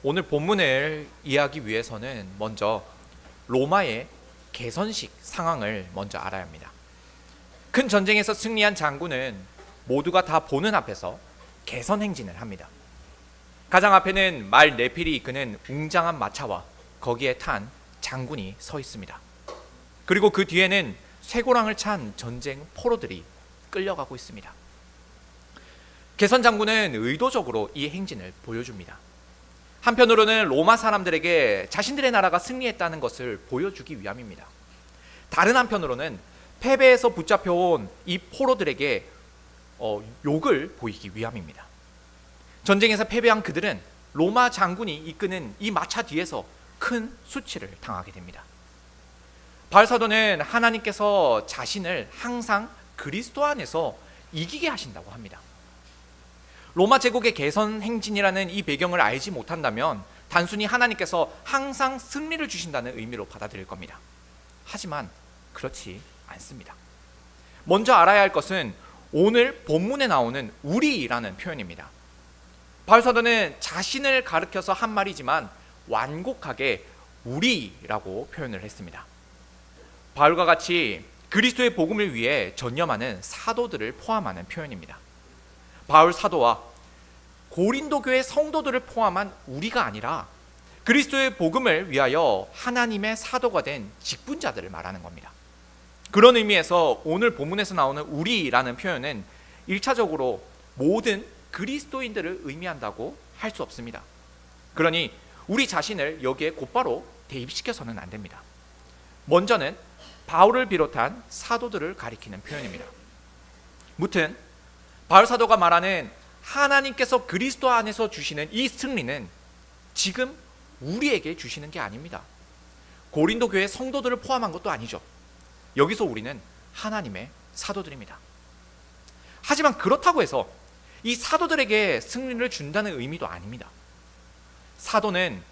오늘 본문을 이해하기 위해서는 먼저 로마의 개선식 상황을 먼저 알아야 합니다. 큰 전쟁에서 승리한 장군은 모두가 다 보는 앞에서 개선 행진을 합니다. 가장 앞에는 말 네필이 이끄는 웅장한 마차와 거기에 탄 장군이 서 있습니다. 그리고 그 뒤에는 쇠고랑을 찬 전쟁 포로들이 끌려가고 있습니다. 개선 장군은 의도적으로 이 행진을 보여줍니다. 한편으로는 로마 사람들에게 자신들의 나라가 승리했다는 것을 보여주기 위함입니다. 다른 한편으로는 패배에서 붙잡혀온 이 포로들에게 욕을 보이기 위함입니다. 전쟁에서 패배한 그들은 로마 장군이 이끄는 이 마차 뒤에서 큰 수치를 당하게 됩니다. 바울 사도는 하나님께서 자신을 항상 그리스도 안에서 이기게 하신다고 합니다. 로마 제국의 개선 행진이라는 이 배경을 알지 못한다면 단순히 하나님께서 항상 승리를 주신다는 의미로 받아들일 겁니다. 하지만 그렇지 않습니다. 먼저 알아야 할 것은 오늘 본문에 나오는 우리라는 표현입니다. 바울 사도는 자신을 가리켜서 한 말이지만 완곡하게 우리라고 표현을 했습니다. 바울과 같이 그리스도의 복음을 위해 전념하는 사도들을 포함하는 표현입니다. 바울 사도와 고린도 교회 성도들을 포함한 우리가 아니라 그리스도의 복음을 위하여 하나님의 사도가 된 직분자들을 말하는 겁니다. 그런 의미에서 오늘 본문에서 나오는 우리라는 표현은 1차적으로 모든 그리스도인들을 의미한다고 할 수 없습니다. 그러니 우리 자신을 여기에 곧바로 대입시켜서는 안 됩니다. 먼저는 바울을 비롯한 사도들을 가리키는 표현입니다. 무튼 바울 사도가 말하는 하나님께서 그리스도 안에서 주시는 이 승리는 지금 우리에게 주시는 게 아닙니다. 고린도 교회 성도들을 포함한 것도 아니죠. 여기서 우리는 하나님의 사도들입니다. 하지만 그렇다고 해서 이 사도들에게 승리를 준다는 의미도 아닙니다. 사도는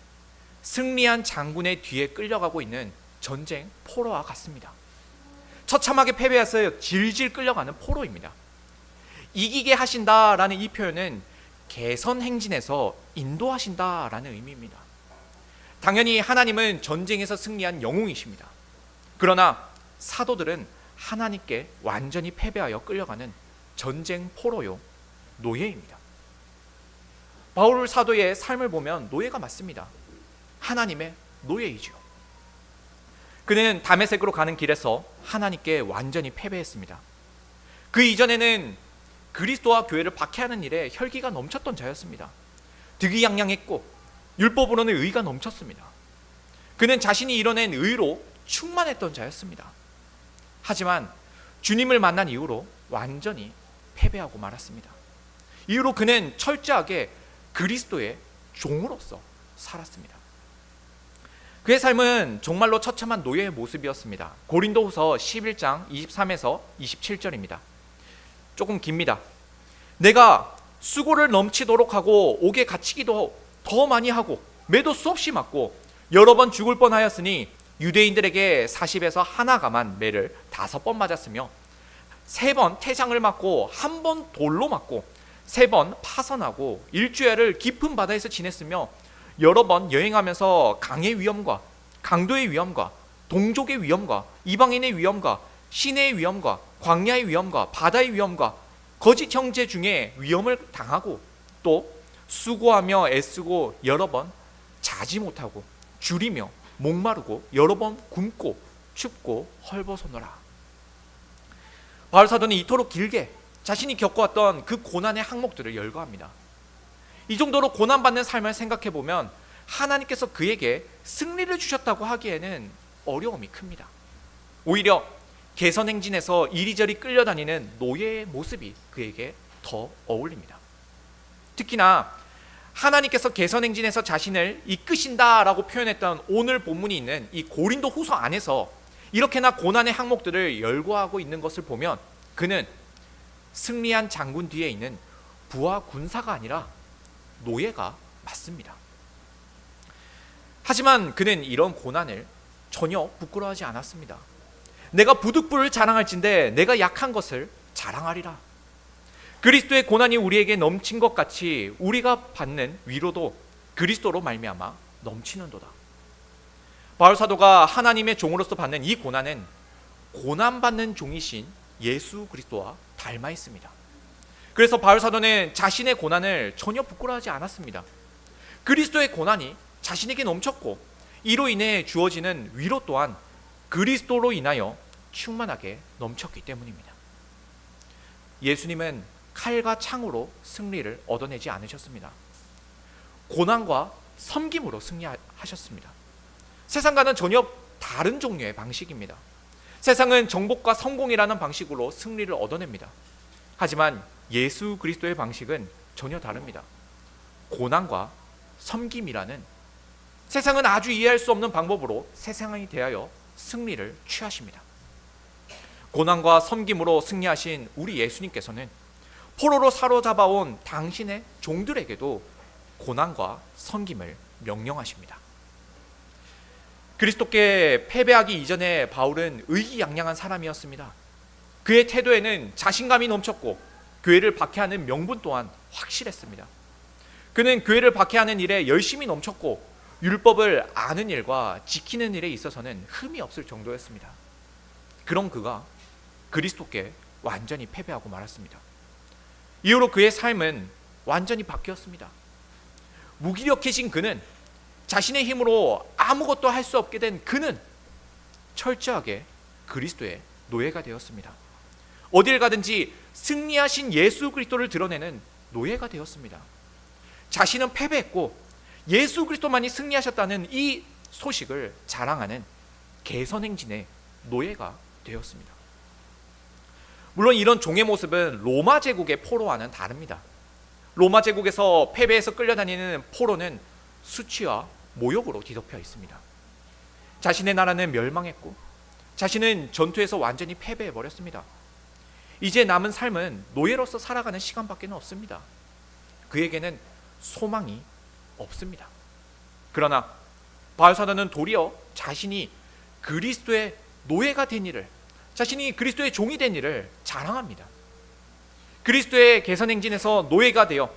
승리한 장군의 뒤에 끌려가고 있는 전쟁 포로와 같습니다. 처참하게 패배해서 질질 끌려가는 포로입니다. 이기게 하신다라는 이 표현은 개선 행진에서 인도하신다라는 의미입니다. 당연히 하나님은 전쟁에서 승리한 영웅이십니다. 그러나 사도들은 하나님께 완전히 패배하여 끌려가는 전쟁 포로요, 노예입니다. 바울 사도의 삶을 보면 노예가 맞습니다. 하나님의 노예이지요. 그는 다메섹으로 가는 길에서 하나님께 완전히 패배했습니다. 그 이전에는 그리스도와 교회를 박해하는 일에 혈기가 넘쳤던 자였습니다. 득이양양했고 율법으로는 의가 넘쳤습니다. 그는 자신이 이뤄낸 의로 충만했던 자였습니다. 하지만 주님을 만난 이후로 완전히 패배하고 말았습니다. 이후로 그는 철저하게 그리스도의 종으로서 살았습니다. 그의 삶은 정말로 처참한 노예의 모습이었습니다. 고린도후서 11장 23에서 27절입니다. 조금 깁니다. 내가 수고를 넘치도록 하고 옥에 갇히기도 더 많이 하고 매도 수없이 맞고 여러 번 죽을 뻔하였으니 유대인들에게 40에서 하나가만 매를 5번 맞았으며 3번 태장을 맞고 1번 돌로 맞고 3번 파선하고 일주일을 깊은 바다에서 지냈으며 여러 번 여행하면서 강의 위험과 강도의 위험과 동족의 위험과 이방인의 위험과 시내의 위험과 광야의 위험과 바다의 위험과 거짓 형제 중에 위험을 당하고 또 수고하며 애쓰고 여러 번 자지 못하고 줄이며 목마르고 여러 번 굶고 춥고 헐벗어노라. 바울 사도는 이토록 길게 자신이 겪어왔던 그 고난의 항목들을 열거합니다. 이 정도로 고난받는 삶을 생각해 보면 하나님께서 그에게 승리를 주셨다고 하기에는 어려움이 큽니다. 오히려 개선 행진에서 이리저리 끌려다니는 노예의 모습이 그에게 더 어울립니다. 특히나 하나님께서 개선 행진에서 자신을 이끄신다라고 표현했던 오늘 본문이 있는 이 고린도 후서 안에서 이렇게나 고난의 항목들을 열거하고 있는 것을 보면 그는 승리한 장군 뒤에 있는 부하 군사가 아니라 노예가 맞습니다. 하지만 그는 이런 고난을 전혀 부끄러워하지 않았습니다. 내가 부득불을 자랑할진대 내가 약한 것을 자랑하리라. 그리스도의 고난이 우리에게 넘친 것 같이 우리가 받는 위로도 그리스도로 말미암아 넘치는도다. 바울 사도가 하나님의 종으로서 받는 이 고난은 고난받는 종이신 예수 그리스도와 닮아 있습니다. 그래서 바울 사도는 자신의 고난을 전혀 부끄러워하지 않았습니다. 그리스도의 고난이 자신에게 넘쳤고 이로 인해 주어지는 위로 또한 그리스도로 인하여 충만하게 넘쳤기 때문입니다. 예수님은 칼과 창으로 승리를 얻어내지 않으셨습니다. 고난과 섬김으로 승리하셨습니다. 세상과는 전혀 다른 종류의 방식입니다. 세상은 정복과 성공이라는 방식으로 승리를 얻어냅니다. 하지만 예수 그리스도의 방식은 전혀 다릅니다. 고난과 섬김이라는 세상은 아주 이해할 수 없는 방법으로 세상에 대하여 승리를 취하십니다. 고난과 섬김으로 승리하신 우리 예수님께서는 포로로 사로잡아온 당신의 종들에게도 고난과 섬김을 명령하십니다. 그리스도께 패배하기 이전에 바울은 의기양양한 사람이었습니다. 그의 태도에는 자신감이 넘쳤고 교회를 박해하는 명분 또한 확실했습니다. 그는 교회를 박해하는 일에 열심이 넘쳤고 율법을 아는 일과 지키는 일에 있어서는 흠이 없을 정도였습니다. 그런 그가 그리스도께 완전히 패배하고 말았습니다. 이후로 그의 삶은 완전히 바뀌었습니다. 무기력해진 그는, 자신의 힘으로 아무것도 할 수 없게 된 그는 철저하게 그리스도의 노예가 되었습니다. 어딜 가든지 승리하신 예수 그리스도를 드러내는 노예가 되었습니다. 자신은 패배했고 예수 그리스도만이 승리하셨다는 이 소식을 자랑하는 개선행진의 노예가 되었습니다. 물론 이런 종의 모습은 로마 제국의 포로와는 다릅니다. 로마 제국에서 패배해서 끌려다니는 포로는 수치와 모욕으로 뒤덮여 있습니다. 자신의 나라는 멸망했고 자신은 전투에서 완전히 패배해버렸습니다. 이제 남은 삶은 노예로서 살아가는 시간밖에 없습니다. 그에게는 소망이 없습니다. 그러나 바울 사도는 도리어 자신이 그리스도의 노예가 된 일을, 자신이 그리스도의 종이 된 일을 자랑합니다. 그리스도의 개선행진에서 노예가 되어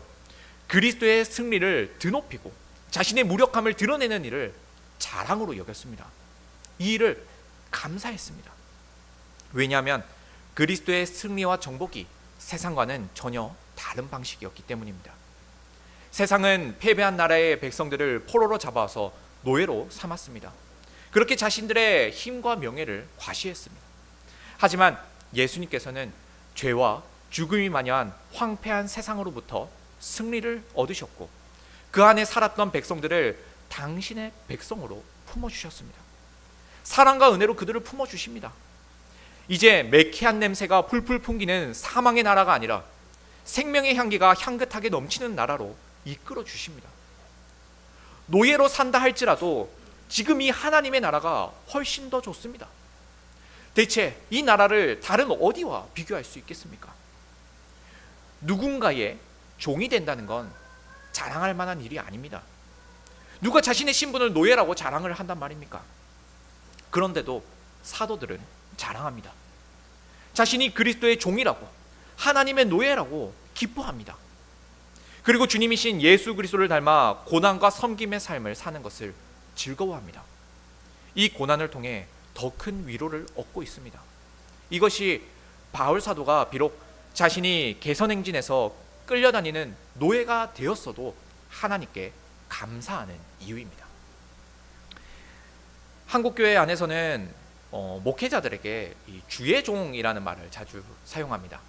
그리스도의 승리를 드높이고 자신의 무력함을 드러내는 일을 자랑으로 여겼습니다. 이 일을 감사했습니다. 왜냐하면 그리스도의 승리와 정복이 세상과는 전혀 다른 방식이었기 때문입니다. 세상은 패배한 나라의 백성들을 포로로 잡아서 노예로 삼았습니다. 그렇게 자신들의 힘과 명예를 과시했습니다. 하지만 예수님께서는 죄와 죽음이 만연한 황폐한 세상으로부터 승리를 얻으셨고 그 안에 살았던 백성들을 당신의 백성으로 품어주셨습니다. 사랑과 은혜로 그들을 품어주십니다. 이제 매캐한 냄새가 풀풀 풍기는 사망의 나라가 아니라 생명의 향기가 향긋하게 넘치는 나라로 이끌어 주십니다. 노예로 산다 할지라도 지금 이 하나님의 나라가 훨씬 더 좋습니다. 대체 이 나라를 다른 어디와 비교할 수 있겠습니까? 누군가의 종이 된다는 건 자랑할 만한 일이 아닙니다. 누가 자신의 신분을 노예라고 자랑을 한단 말입니까? 그런데도 사도들은 자랑합니다. 자신이 그리스도의 종이라고, 하나님의 노예라고 기뻐합니다. 그리고 주님이신 예수 그리스도를 닮아 고난과 섬김의 삶을 사는 것을 즐거워합니다. 이 고난을 통해 더 큰 위로를 얻고 있습니다. 이것이 바울 사도가 비록 자신이 개선행진에서 끌려다니는 노예가 되었어도 하나님께 감사하는 이유입니다. 한국교회 안에서는 목회자들에게 이 주의 종이라는 말을 자주 사용합니다.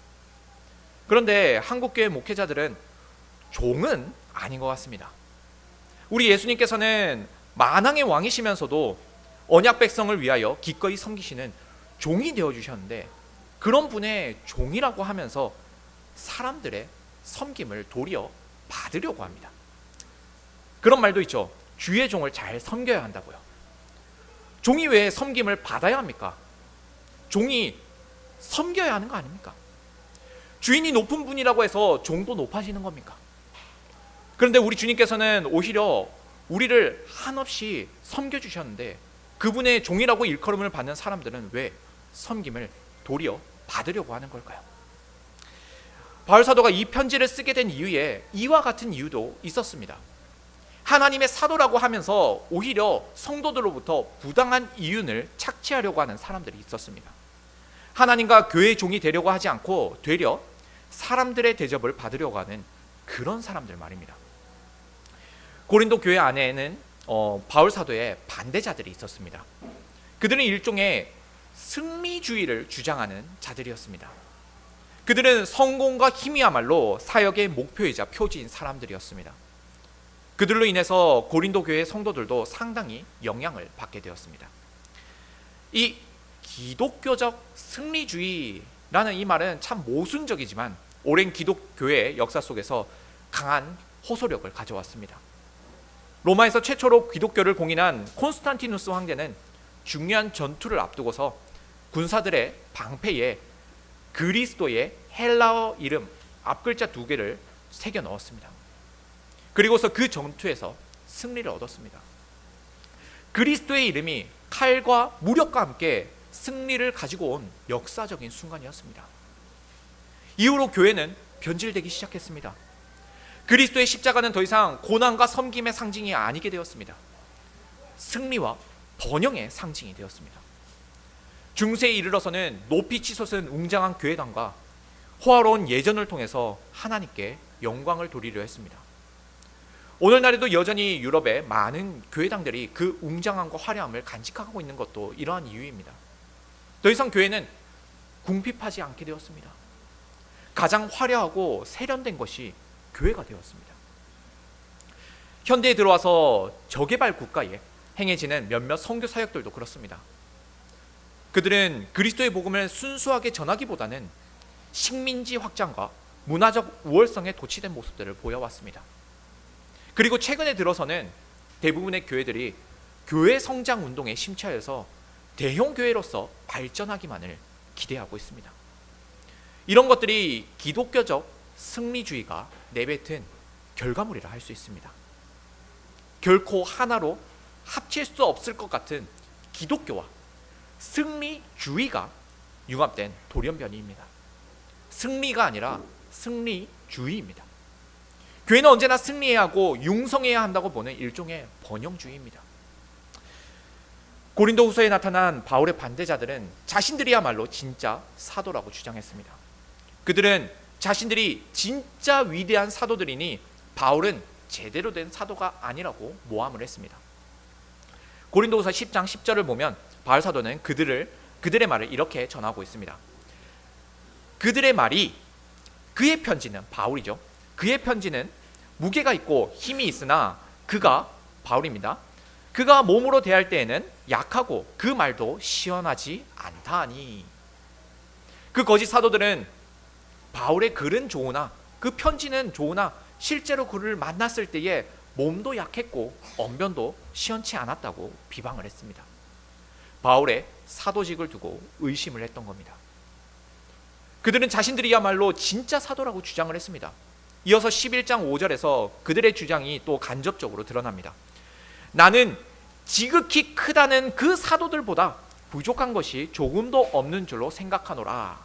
그런데 한국교회 목회자들은 종은 아닌 것 같습니다. 우리 예수님께서는 만왕의 왕이시면서도 언약 백성을 위하여 기꺼이 섬기시는 종이 되어주셨는데 그런 분의 종이라고 하면서 사람들의 섬김을 도리어 받으려고 합니다. 그런 말도 있죠. 주의 종을 잘 섬겨야 한다고요. 종이 왜 섬김을 받아야 합니까? 종이 섬겨야 하는 거 아닙니까? 주인이 높은 분이라고 해서 종도 높아지는 겁니까? 그런데 우리 주님께서는 오히려 우리를 한없이 섬겨주셨는데 그분의 종이라고 일컬음을 받는 사람들은 왜 섬김을 도리어 받으려고 하는 걸까요? 바울 사도가 이 편지를 쓰게 된 이유에 이와 같은 이유도 있었습니다. 하나님의 사도라고 하면서 오히려 성도들로부터 부당한 이윤을 착취하려고 하는 사람들이 있었습니다. 하나님과 교회의 종이 되려고 하지 않고 되려 사람들의 대접을 받으려고 하는 그런 사람들 말입니다. 고린도 교회 안에는 바울 사도의 반대자들이 있었습니다. 그들은 일종의 승리주의를 주장하는 자들이었습니다. 그들은 성공과 힘이야말로 사역의 목표이자 표지인 사람들이었습니다. 그들로 인해서 고린도 교회 성도들도 상당히 영향을 받게 되었습니다. 이 기독교적 승리주의라는 이 말은 참 모순적이지만 오랜 기독교회의 역사 속에서 강한 호소력을 가져왔습니다. 로마에서 최초로 기독교를 공인한 콘스탄티누스 황제는 중요한 전투를 앞두고서 군사들의 방패에 그리스도의 헬라어 이름 앞글자 2개를 새겨 넣었습니다. 그리고서 그 전투에서 승리를 얻었습니다. 그리스도의 이름이 칼과 무력과 함께 승리를 가지고 온 역사적인 순간이었습니다. 이후로 교회는 변질되기 시작했습니다. 그리스도의 십자가는 더 이상 고난과 섬김의 상징이 아니게 되었습니다. 승리와 번영의 상징이 되었습니다. 중세에 이르러서는 높이 치솟은 웅장한 교회당과 호화로운 예전을 통해서 하나님께 영광을 돌리려 했습니다. 오늘날에도 여전히 유럽의 많은 교회당들이 그 웅장함과 화려함을 간직하고 있는 것도 이러한 이유입니다. 더 이상 교회는 궁핍하지 않게 되었습니다. 가장 화려하고 세련된 것이 교회가 되었습니다. 현대에 들어와서 저개발 국가에 행해지는 몇몇 선교 사역들도 그렇습니다. 그들은 그리스도의 복음을 순수하게 전하기보다는 식민지 확장과 문화적 우월성에 도취된 모습들을 보여왔습니다. 그리고 최근에 들어서는 대부분의 교회들이 교회 성장 운동에 심취하여서 대형 교회로서 발전하기만을 기대하고 있습니다. 이런 것들이 기독교적 승리주의가 내뱉은 결과물이라 할 수 있습니다. 결코 하나로 합칠 수 없을 것 같은 기독교와 승리주의가 융합된 돌연변이입니다. 승리가 아니라 승리주의입니다. 교회는 언제나 승리해야 하고 융성해야 한다고 보는 일종의 번영주의입니다. 고린도후서에 나타난 바울의 반대자들은 자신들이야말로 진짜 사도라고 주장했습니다. 그들은 자신들이 진짜 위대한 사도들이니 바울은 제대로 된 사도가 아니라고 모함을 했습니다. 고린도후서 10장 10절을 보면 바울 사도는 그들의 말을 이렇게 전하고 있습니다. 그들의 말이, 그의 편지는 바울이죠. 그의 편지는 무게가 있고 힘이 있으나 그가, 바울입니다, 그가 몸으로 대할 때에는 약하고 그 말도 시원하지 않다니. 그 거짓 사도들은 바울의 글은 좋으나 그 편지는 좋으나 실제로 그를 만났을 때에 몸도 약했고 언변도 시원치 않았다고 비방을 했습니다. 바울의 사도직을 두고 의심을 했던 겁니다. 그들은 자신들이야말로 진짜 사도라고 주장을 했습니다. 이어서 11장 5절에서 그들의 주장이 또 간접적으로 드러납니다. 나는 지극히 크다는 그 사도들보다 부족한 것이 조금도 없는 줄로 생각하노라.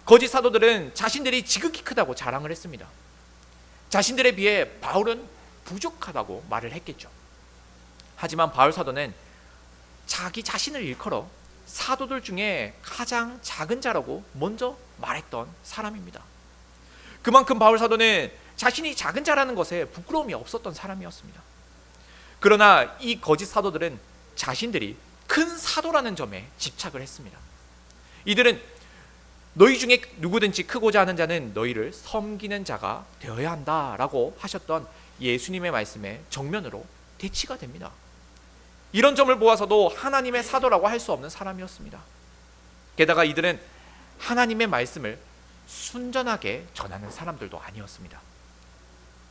거짓 사도들은 자신들이 지극히 크다고 자랑을 했습니다. 자신들에 비해 바울은 부족하다고 말을 했겠죠. 하지만 바울 사도는 자기 자신을 일컬어 사도들 중에 가장 작은 자라고 먼저 말했던 사람입니다. 그만큼 바울 사도는 자신이 작은 자라는 것에 부끄러움이 없었던 사람이었습니다. 그러나 이 거짓 사도들은 자신들이 큰 사도라는 점에 집착을 했습니다. 이들은 너희 중에 누구든지 크고자 하는 자는 너희를 섬기는 자가 되어야 한다라고 하셨던 예수님의 말씀에 정면으로 대치가 됩니다. 이런 점을 보아서도 하나님의 사도라고 할 수 없는 사람이었습니다. 게다가 이들은 하나님의 말씀을 순전하게 전하는 사람들도 아니었습니다.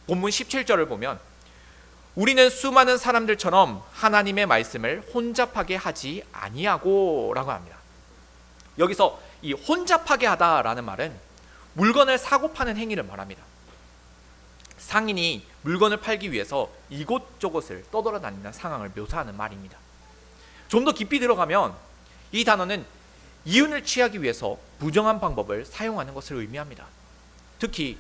본문 17절을 보면 우리는 수많은 사람들처럼 하나님의 말씀을 혼잡하게 하지 아니하고 라고 합니다. 여기서 이 혼잡하게 하다라는 말은 물건을 사고 파는 행위를 말합니다. 상인이 물건을 팔기 위해서 이곳저곳을 떠돌아다니는 상황을 묘사하는 말입니다. 좀 더 깊이 들어가면 이 단어는 이윤을 취하기 위해서 부정한 방법을 사용하는 것을 의미합니다. 특히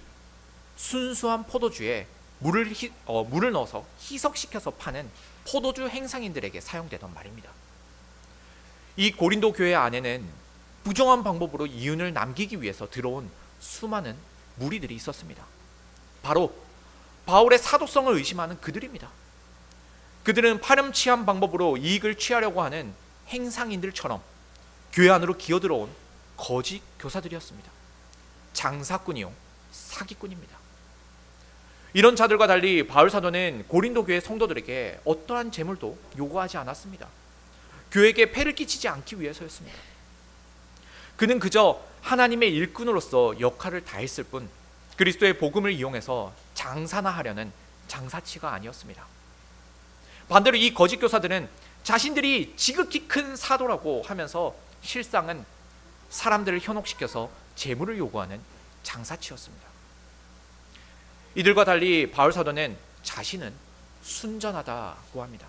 순수한 포도주에 물을 넣어서 희석시켜서 파는 포도주 행상인들에게 사용되던 말입니다. 이 고린도 교회 안에는 부정한 방법으로 이윤을 남기기 위해서 들어온 수많은 무리들이 있었습니다. 바로 바울의 사도성을 의심하는 그들입니다. 그들은 파렴치한 방법으로 이익을 취하려고 하는 행상인들처럼 교회 안으로 기어들어온 거짓 교사들이었습니다. 장사꾼이요, 사기꾼입니다. 이런 자들과 달리 바울 사도는 고린도 교회 성도들에게 어떠한 재물도 요구하지 않았습니다. 교회에게 폐를 끼치지 않기 위해서였습니다. 그는 그저 하나님의 일꾼으로서 역할을 다했을 뿐 그리스도의 복음을 이용해서 장사나 하려는 장사치가 아니었습니다. 반대로 이 거짓 교사들은 자신들이 지극히 큰 사도라고 하면서 실상은 사람들을 현혹시켜서 재물을 요구하는 장사치였습니다. 이들과 달리 바울 사도는 자신은 순전하다고 합니다.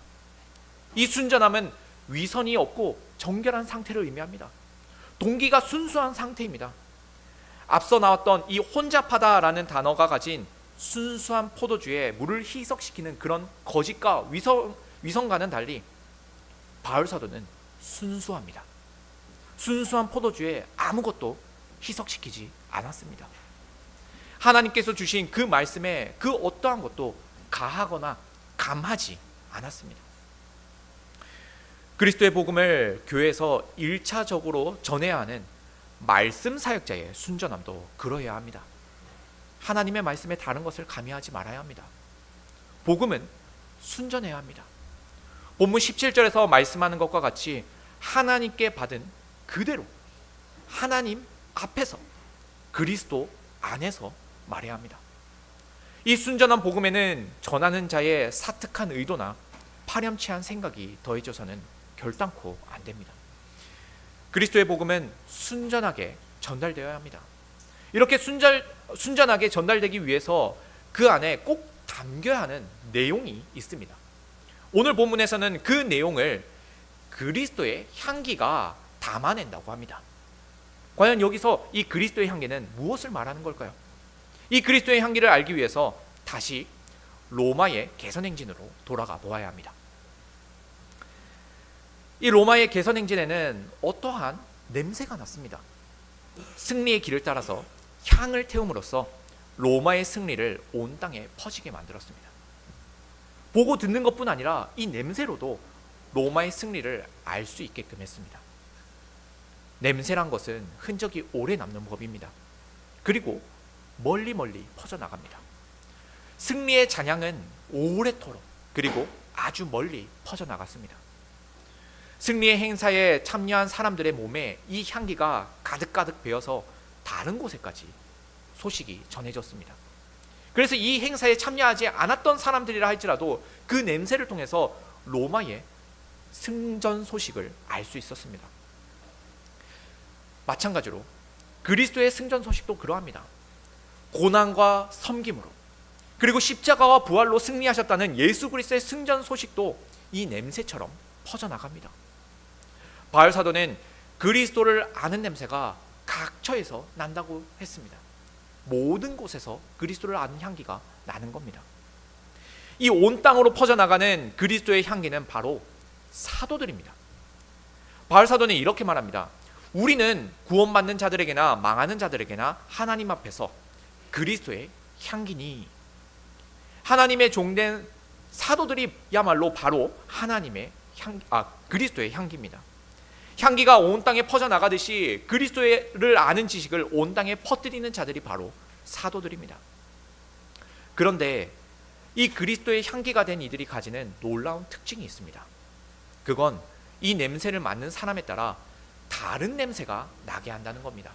이 순전함은 위선이 없고 정결한 상태를 의미합니다. 동기가 순수한 상태입니다. 앞서 나왔던 이 혼잡하다라는 단어가 가진 순수한 포도주에 물을 희석시키는 그런 거짓과 위선과는 달리 바울 사도는 순수합니다. 순수한 포도주에 아무것도 희석시키지 않았습니다. 하나님께서 주신 그 말씀에 그 어떠한 것도 가하거나 감하지 않았습니다. 그리스도의 복음을 교회에서 1차적으로 전해야 하는 말씀 사역자의 순전함도 그러해야 합니다. 하나님의 말씀에 다른 것을 가미하지 말아야 합니다. 복음은 순전해야 합니다. 본문 17절에서 말씀하는 것과 같이 하나님께 받은 그대로 하나님 앞에서 그리스도 안에서 말해야 합니다. 이 순전한 복음에는 전하는 자의 사특한 의도나 파렴치한 생각이 더해져서는 결단코 안 됩니다. 그리스도의 복음은 순전하게 전달되어야 합니다. 이렇게 순전하게 전달되기 위해서 그 안에 꼭 담겨야 하는 내용이 있습니다. 오늘 본문에서는 그 내용을 그리스도의 향기가 담아낸다고 합니다. 과연 여기서 이 그리스도의 향기는 무엇을 말하는 걸까요? 이 그리스도의 향기를 알기 위해서 다시 로마의 개선행진으로 돌아가 보아야 합니다. 이 로마의 개선행진에는 어떠한 냄새가 났습니다. 승리의 길을 따라서 향을 태움으로써 로마의 승리를 온 땅에 퍼지게 만들었습니다. 보고 듣는 것뿐 아니라 이 냄새로도 로마의 승리를 알 수 있게끔 했습니다. 냄새란 것은 흔적이 오래 남는 법입니다. 그리고 멀리 퍼져나갑니다. 승리의 잔향은 오래도록 그리고 아주 멀리 퍼져나갔습니다. 승리의 행사에 참여한 사람들의 몸에 이 향기가 가득가득 배어서 다른 곳에까지 소식이 전해졌습니다. 그래서 이 행사에 참여하지 않았던 사람들이라 할지라도 그 냄새를 통해서 로마의 승전 소식을 알 수 있었습니다. 마찬가지로 그리스도의 승전 소식도 그러합니다. 고난과 섬김으로 그리고 십자가와 부활로 승리하셨다는 예수 그리스도의 승전 소식도 이 냄새처럼 퍼져나갑니다. 바울 사도는 그리스도를 아는 냄새가 각처에서 난다고 했습니다. 모든 곳에서 그리스도를 아는 향기가 나는 겁니다. 이 온 땅으로 퍼져나가는 그리스도의 향기는 바로 사도들입니다. 바울 사도는 이렇게 말합니다. 우리는 구원받는 자들에게나 망하는 자들에게나 하나님 앞에서 그리스도의 향기니. 하나님의 종된 사도들이야말로 바로 하나님의 그리스도의 향기입니다. 향기가 온 땅에 퍼져나가듯이 그리스도를 아는 지식을 온 땅에 퍼뜨리는 자들이 바로 사도들입니다. 그런데 이 그리스도의 향기가 된 이들이 가지는 놀라운 특징이 있습니다. 그건 이 냄새를 맡는 사람에 따라 다른 냄새가 나게 한다는 겁니다.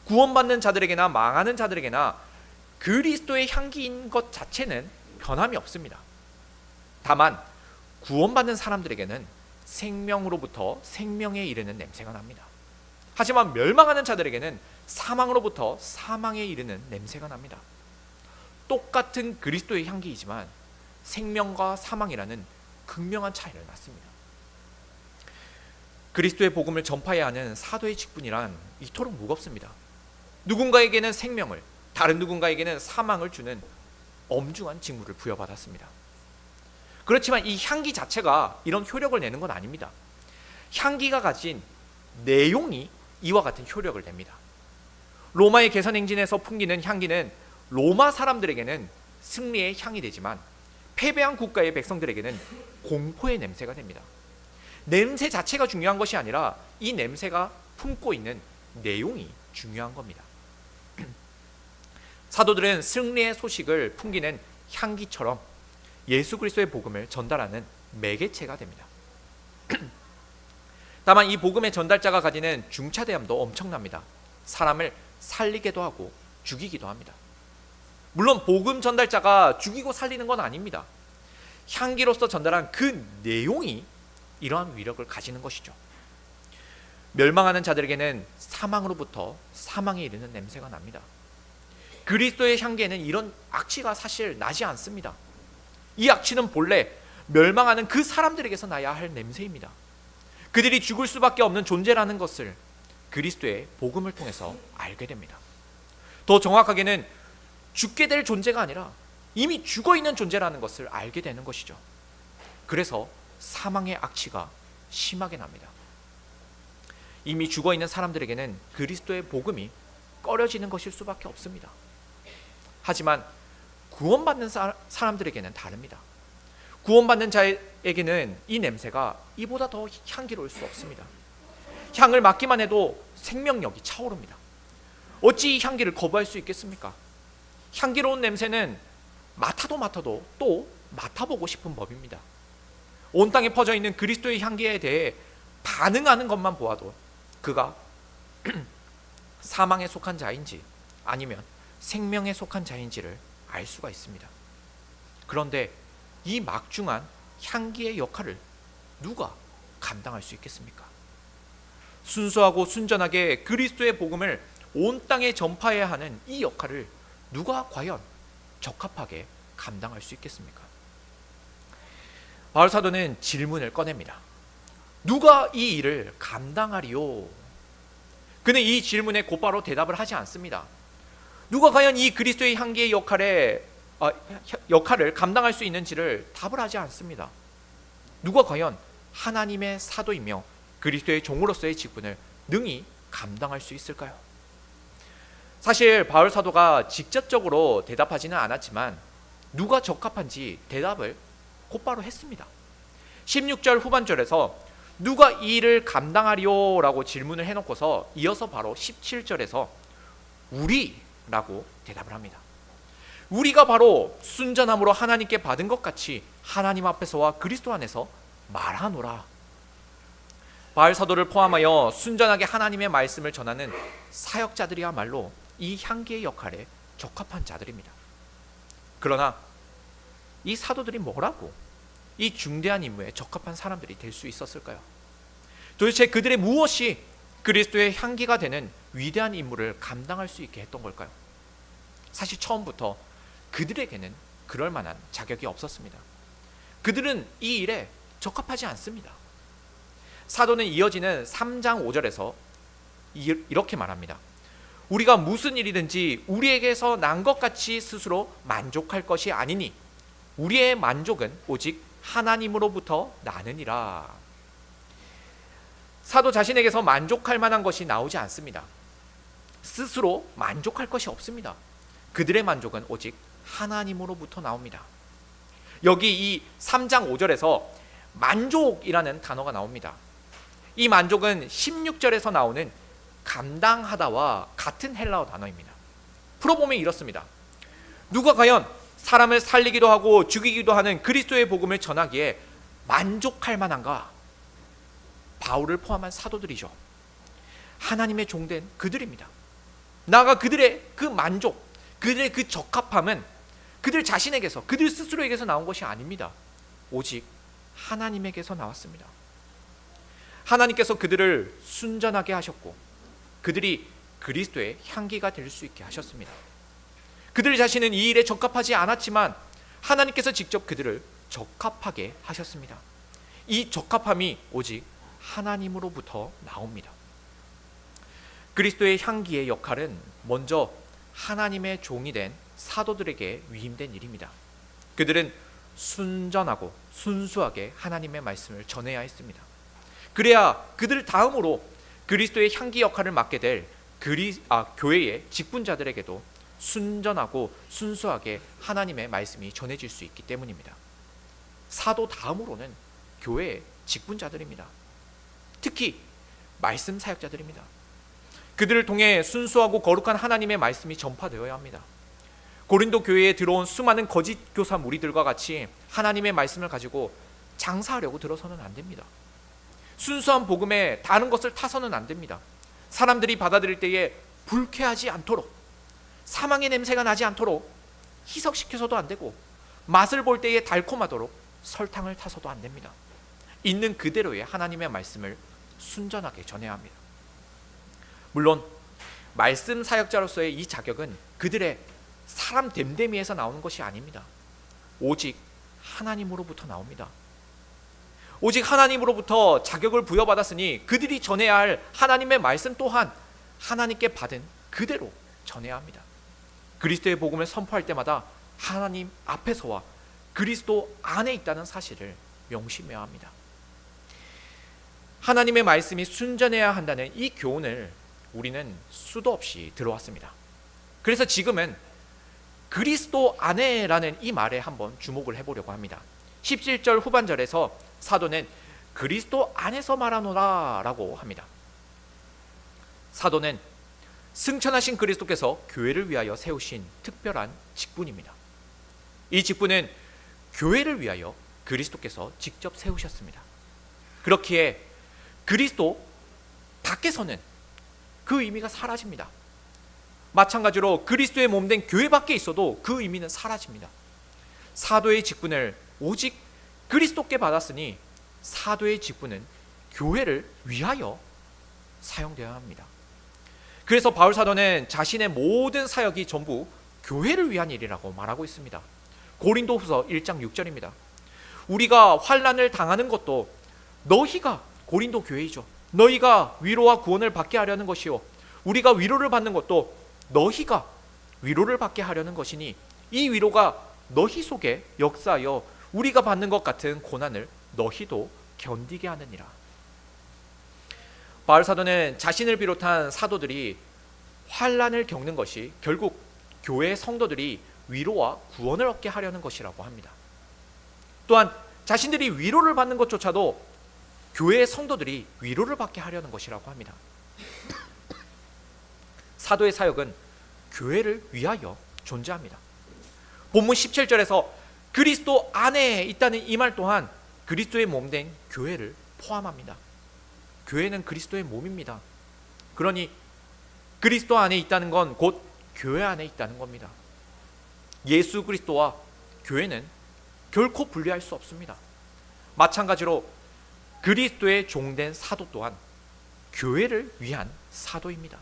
구원받는 자들에게나 망하는 자들에게나 그리스도의 향기인 것 자체는 변함이 없습니다. 다만 구원받는 사람들에게는 생명으로부터 생명에 이르는 냄새가 납니다. 하지만 멸망하는 자들에게는 사망으로부터 사망에 이르는 냄새가 납니다. 똑같은 그리스도의 향기이지만 생명과 사망이라는 극명한 차이를 낳습니다. 그리스도의 복음을 전파해야 하는 사도의 직분이란 이토록 무겁습니다. 누군가에게는 생명을, 다른 누군가에게는 사망을 주는 엄중한 직무를 부여받았습니다. 그렇지만 이 향기 자체가 이런 효력을 내는 건 아닙니다. 향기가 가진 내용이 이와 같은 효력을 냅니다. 로마의 개선 행진에서 풍기는 향기는 로마 사람들에게는 승리의 향이 되지만 패배한 국가의 백성들에게는 공포의 냄새가 됩니다. 냄새 자체가 중요한 것이 아니라 이 냄새가 품고 있는 내용이 중요한 겁니다. 사도들은 승리의 소식을 풍기는 향기처럼 예수 그리스도의 복음을 전달하는 매개체가 됩니다. 다만 이 복음의 전달자가 가지는 중차대함도 엄청납니다. 사람을 살리게도 하고 죽이기도 합니다. 물론 복음 전달자가 죽이고 살리는 건 아닙니다. 향기로서 전달한 그 내용이 이러한 위력을 가지는 것이죠. 멸망하는 자들에게는 사망으로부터 사망에 이르는 냄새가 납니다. 그리스도의 향기에는 이런 악취가 사실 나지 않습니다. 이 악취는 본래 멸망하는 그 사람들에게서 나야 할 냄새입니다. 그들이 죽을 수밖에 없는 존재라는 것을 그리스도의 복음을 통해서 알게 됩니다. 더 정확하게는 죽게 될 존재가 아니라 이미 죽어있는 존재라는 것을 알게 되는 것이죠. 그래서 사망의 악취가 심하게 납니다. 이미 죽어있는 사람들에게는 그리스도의 복음이 꺼려지는 것일 수밖에 없습니다. 하지만 구원받는 사람들에게는 다릅니다. 구원받는 자에게는 이 냄새가 이보다 더 향기로울 수 없습니다. 향을 맡기만 해도 생명력이 차오릅니다. 어찌 이 향기를 거부할 수 있겠습니까? 향기로운 냄새는 맡아도 또 맡아보고 싶은 법입니다. 온 땅에 퍼져 있는 그리스도의 향기에 대해 반응하는 것만 보아도 그가 사망에 속한 자인지 아니면 생명에 속한 자인지를 알 수가 있습니다. 그런데 이 막중한 향기의 역할을 누가 감당할 수 있겠습니까? 순수하고 순전하게 그리스도의 복음을 온 땅에 전파해야 하는 이 역할을 누가 과연 적합하게 감당할 수 있겠습니까? 바울 사도는 질문을 꺼냅니다. 누가 이 일을 감당하리요? 그는 이 질문에 곧바로 대답을 하지 않습니다. 누가 과연 이 그리스도의 향기의 역할을 감당할 수 있는지를 답을 하지 않습니다. 누가 과연 하나님의 사도이며 그리스도의 종으로서의 직분을 능히 감당할 수 있을까요? 사실 바울 사도가 직접적으로 대답하지는 않았지만 누가 적합한지 대답을 곧바로 했습니다. 16절 후반절에서 누가 이 일을 감당하리요? 라고 질문을 해놓고서 이어서 바로 17절에서 우리라고 대답을 합니다. 우리가 바로 순전함으로 하나님께 받은 것 같이 하나님 앞에서와 그리스도 안에서 말하노라. 바울 사도를 포함하여 순전하게 하나님의 말씀을 전하는 사역자들이야말로 이 향기의 역할에 적합한 자들입니다. 그러나 이 사도들이 뭐라고 이 중대한 임무에 적합한 사람들이 될 수 있었을까요? 도대체 그들의 무엇이 그리스도의 향기가 되는 위대한 임무를 감당할 수 있게 했던 걸까요? 사실 처음부터 그들에게는 그럴 만한 자격이 없었습니다. 그들은 이 일에 적합하지 않습니다. 사도는 이어지는 3장 5절에서 이렇게 말합니다. 우리가 무슨 일이든지 우리에게서 난 것 같이 스스로 만족할 것이 아니니 우리의 만족은 오직 하나님으로부터 나느니라. 사도 자신에게서 만족할 만한 것이 나오지 않습니다. 스스로 만족할 것이 없습니다. 그들의 만족은 오직 하나님으로부터 나옵니다. 여기 이 3장 5절에서 만족이라는 단어가 나옵니다. 이 만족은 16절에서 나오는 감당하다와 같은 헬라어 단어입니다. 풀어보면 이렇습니다. 누가 과연 사람을 살리기도 하고 죽이기도 하는 그리스도의 복음을 전하기에 만족할 만한가? 바울을 포함한 사도들이죠. 하나님의 종된 그들입니다. 나아가 그들의 그 만족, 그들의 그 적합함은 그들 자신에게서, 그들 스스로에게서 나온 것이 아닙니다. 오직 하나님에게서 나왔습니다. 하나님께서 그들을 순전하게 하셨고 그들이 그리스도의 향기가 될 수 있게 하셨습니다. 그들 자신은 이 일에 적합하지 않았지만 하나님께서 직접 그들을 적합하게 하셨습니다. 이 적합함이 오직 하나님으로부터 나옵니다. 그리스도의 향기의 역할은 먼저 하나님의 종이 된 사도들에게 위임된 일입니다. 그들은 순전하고 순수하게 하나님의 말씀을 전해야 했습니다. 그래야 그들 다음으로 그리스도의 향기 역할을 맡게 될 교회의 직분자들에게도 순전하고 순수하게 하나님의 말씀이 전해질 수 있기 때문입니다. 사도 다음으로는 교회의 직분자들입니다. 특히 말씀 사역자들입니다. 그들을 통해 순수하고 거룩한 하나님의 말씀이 전파되어야 합니다. 고린도 교회에 들어온 수많은 거짓 교사 무리들과 같이 하나님의 말씀을 가지고 장사하려고 들어서는 안 됩니다. 순수한 복음에 다른 것을 타서는 안 됩니다. 사람들이 받아들일 때에 불쾌하지 않도록, 사망의 냄새가 나지 않도록 희석시켜서도 안 되고, 맛을 볼 때에 달콤하도록 설탕을 타서도 안 됩니다. 있는 그대로의 하나님의 말씀을 순전하게 전해야 합니다. 물론 말씀 사역자로서의 이 자격은 그들의 사람 됨됨이에서 나오는 것이 아닙니다. 오직 하나님으로부터 나옵니다. 오직 하나님으로부터 자격을 부여받았으니 그들이 전해야 할 하나님의 말씀 또한 하나님께 받은 그대로 전해야 합니다. 그리스도의 복음을 선포할 때마다 하나님 앞에서와 그리스도 안에 있다는 사실을 명심해야 합니다. 하나님의 말씀이 순전해야 한다는 이 교훈을 우리는 수도 없이 들어왔습니다. 그래서 지금은 그리스도 안에라는 이 말에 한번 주목을 해보려고 합니다. 17절 후반절에서 사도는 그리스도 안에서 말하노라 라고 합니다. 사도는 승천하신 그리스도께서 교회를 위하여 세우신 특별한 직분입니다. 이 직분은 교회를 위하여 그리스도께서 직접 세우셨습니다. 그렇기에 그리스도 밖에서는 그 의미가 사라집니다. 마찬가지로 그리스도의 몸된 교회 밖에 있어도 그 의미는 사라집니다. 사도의 직분을 오직 그리스도께 받았으니 사도의 직분은 교회를 위하여 사용되어야 합니다. 그래서 바울 사도는 자신의 모든 사역이 전부 교회를 위한 일이라고 말하고 있습니다. 고린도후서 1장 6절입니다. 우리가 환난을 당하는 것도 너희가, 고린도 교회이죠, 너희가 위로와 구원을 받게 하려는 것이요, 우리가 위로를 받는 것도 너희가 위로를 받게 하려는 것이니 이 위로가 너희 속에 역사하여 우리가 받는 것 같은 고난을 너희도 견디게 하느니라. 바울 사도는 자신을 비롯한 사도들이 환난을 겪는 것이 결국 교회의 성도들이 위로와 구원을 얻게 하려는 것이라고 합니다. 또한 자신들이 위로를 받는 것조차도 교회의 성도들이 위로를 받게 하려는 것이라고 합니다. 사도의 사역은 교회를 위하여 존재합니다. 본문 17절에서 그리스도 안에 있다는 이 말 또한 그리스도의 몸된 교회를 포함합니다. 교회는 그리스도의 몸입니다. 그러니 그리스도 안에 있다는 건 곧 교회 안에 있다는 겁니다. 예수 그리스도와 교회는 결코 분리할 수 없습니다. 마찬가지로 그리스도의 종된 사도 또한 교회를 위한 사도입니다.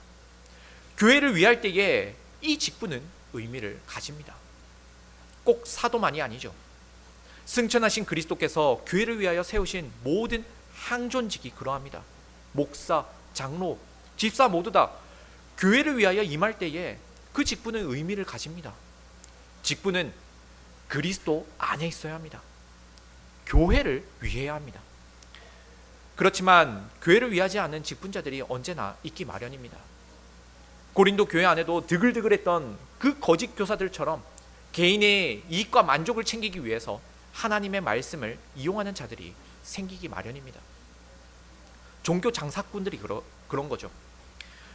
교회를 위할 때에 이 직분은 의미를 가집니다. 꼭 사도만이 아니죠. 승천하신 그리스도께서 교회를 위하여 세우신 모든 항존직이 그러합니다. 목사, 장로, 집사 모두 다 교회를 위하여 임할 때에 그 직분은 의미를 가집니다. 직분은 그리스도 안에 있어야 합니다. 교회를 위해야 합니다. 그렇지만 교회를 위하지 않는 직분자들이 언제나 있기 마련입니다. 고린도 교회 안에도 드글드글했던 그 거짓 교사들처럼 개인의 이익과 만족을 챙기기 위해서 하나님의 말씀을 이용하는 자들이 생기기 마련입니다. 종교 장사꾼들이 그런 거죠.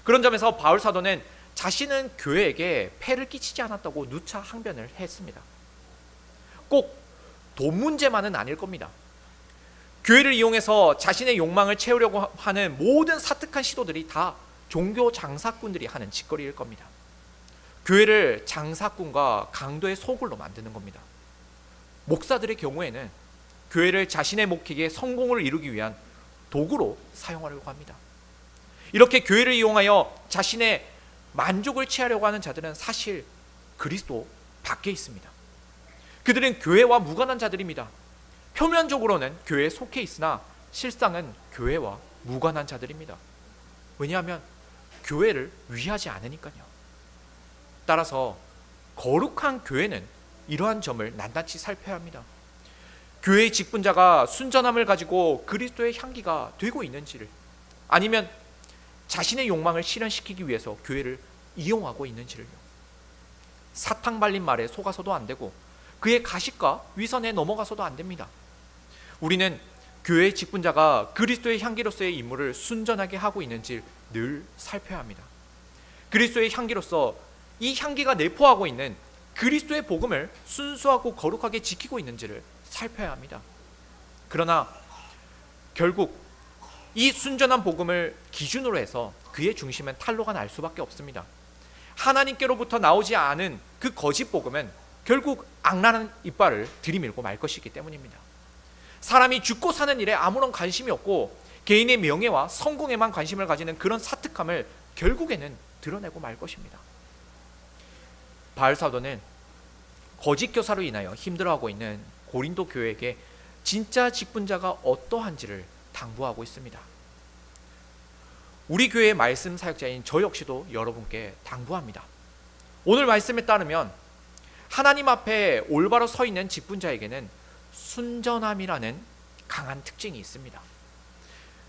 그런 점에서 바울 사도는 자신은 교회에게 폐를 끼치지 않았다고 누차 항변을 했습니다. 꼭 돈 문제만은 아닐 겁니다. 교회를 이용해서 자신의 욕망을 채우려고 하는 모든 사특한 시도들이 다 종교 장사꾼들이 하는 짓거리일 겁니다. 교회를 장사꾼과 강도의 소굴로 만드는 겁니다. 목사들의 경우에는 교회를 자신의 목회에 성공을 이루기 위한 도구로 사용하려고 합니다. 이렇게 교회를 이용하여 자신의 만족을 취하려고 하는 자들은 사실 그리스도 밖에 있습니다. 그들은 교회와 무관한 자들입니다. 표면적으로는 교회에 속해 있으나 실상은 교회와 무관한 자들입니다. 왜냐하면 교회를 위하지 않으니까요. 따라서 거룩한 교회는 이러한 점을 낱낱이 살펴야 합니다. 교회의 직분자가 순전함을 가지고 그리스도의 향기가 되고 있는지를, 아니면 자신의 욕망을 실현시키기 위해서 교회를 이용하고 있는지를요. 사탕 발린 말에 속아서도 안 되고 그의 가식과 위선에 넘어가서도 안 됩니다. 우리는 교회의 직분자가 그리스도의 향기로서의 임무를 순전하게 하고 있는지 늘 살펴야 합니다. 그리스도의 향기로서 이 향기가 내포하고 있는 그리스도의 복음을 순수하고 거룩하게 지키고 있는지를 살펴야 합니다. 그러나 결국 이 순전한 복음을 기준으로 해서 그의 중심은 탄로가 날 수밖에 없습니다. 하나님께로부터 나오지 않은 그 거짓 복음은 결국 악랄한 이빨을 들이밀고 말 것이기 때문입니다. 사람이 죽고 사는 일에 아무런 관심이 없고 개인의 명예와 성공에만 관심을 가지는 그런 사특함을 결국에는 드러내고 말 것입니다. 바울 사도는 거짓 교사로 인하여 힘들어하고 있는 고린도 교회에게 진짜 직분자가 어떠한지를 당부하고 있습니다. 우리 교회의 말씀 사역자인 저 역시도 여러분께 당부합니다. 오늘 말씀에 따르면 하나님 앞에 올바로 서 있는 직분자에게는 순전함이라는 강한 특징이 있습니다.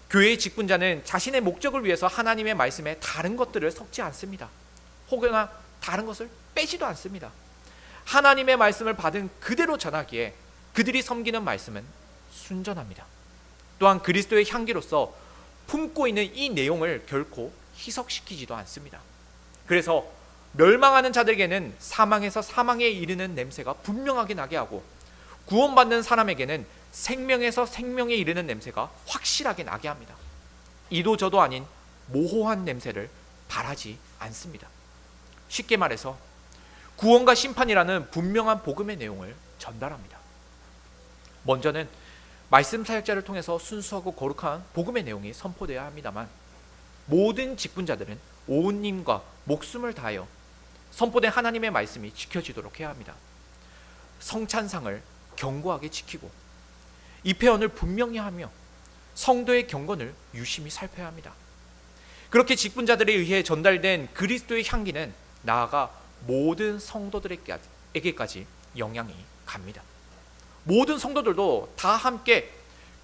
교회의 직분자는 자신의 목적을 위해서 하나님의 말씀에 다른 것들을 섞지 않습니다. 혹여나 다른 것을 빼지도 않습니다. 하나님의 말씀을 받은 그대로 전하기에 그들이 섬기는 말씀은 순전합니다. 또한 그리스도의 향기로서 품고 있는 이 내용을 결코 희석시키지도 않습니다. 그래서 멸망하는 자들에게는 사망에서 사망에 이르는 냄새가 분명하게 나게 하고, 구원받는 사람에게는 생명에서 생명에 이르는 냄새가 확실하게 나게 합니다. 이도 저도 아닌 모호한 냄새를 바라지 않습니다. 쉽게 말해서 구원과 심판이라는 분명한 복음의 내용을 전달합니다. 먼저는 말씀 사역자를 통해서 순수하고 거룩한 복음의 내용이 선포되어야 합니다만, 모든 직분자들은 온 힘과 목숨을 다하여 선포된 하나님의 말씀이 지켜지도록 해야 합니다. 성찬상을 견고하게 지키고 입회원을 분명히 하며 성도의 경건을 유심히 살펴야 합니다. 그렇게 직분자들에 의해 전달된 그리스도의 향기는 나아가 모든 성도들에게까지 영향이 갑니다. 모든 성도들도 다 함께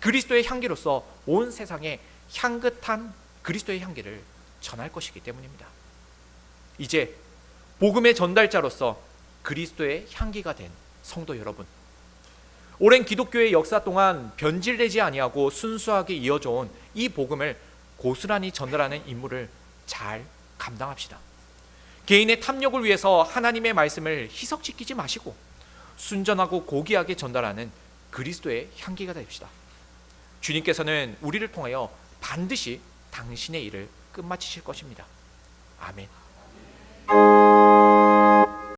그리스도의 향기로서 온 세상에 향긋한 그리스도의 향기를 전할 것이기 때문입니다. 이제 복음의 전달자로서 그리스도의 향기가 된 성도 여러분, 오랜 기독교의 역사 동안 변질되지 아니하고 순수하게 이어져 온 이 복음을 고스란히 전달하는 임무를 잘 감당합시다. 개인의 탐욕을 위해서 하나님의 말씀을 희석시키지 마시고 순전하고 고귀하게 전달하는 그리스도의 향기가 됩시다. 주님께서는 우리를 통하여 반드시 당신의 일을 끝마치실 것입니다. 아멘.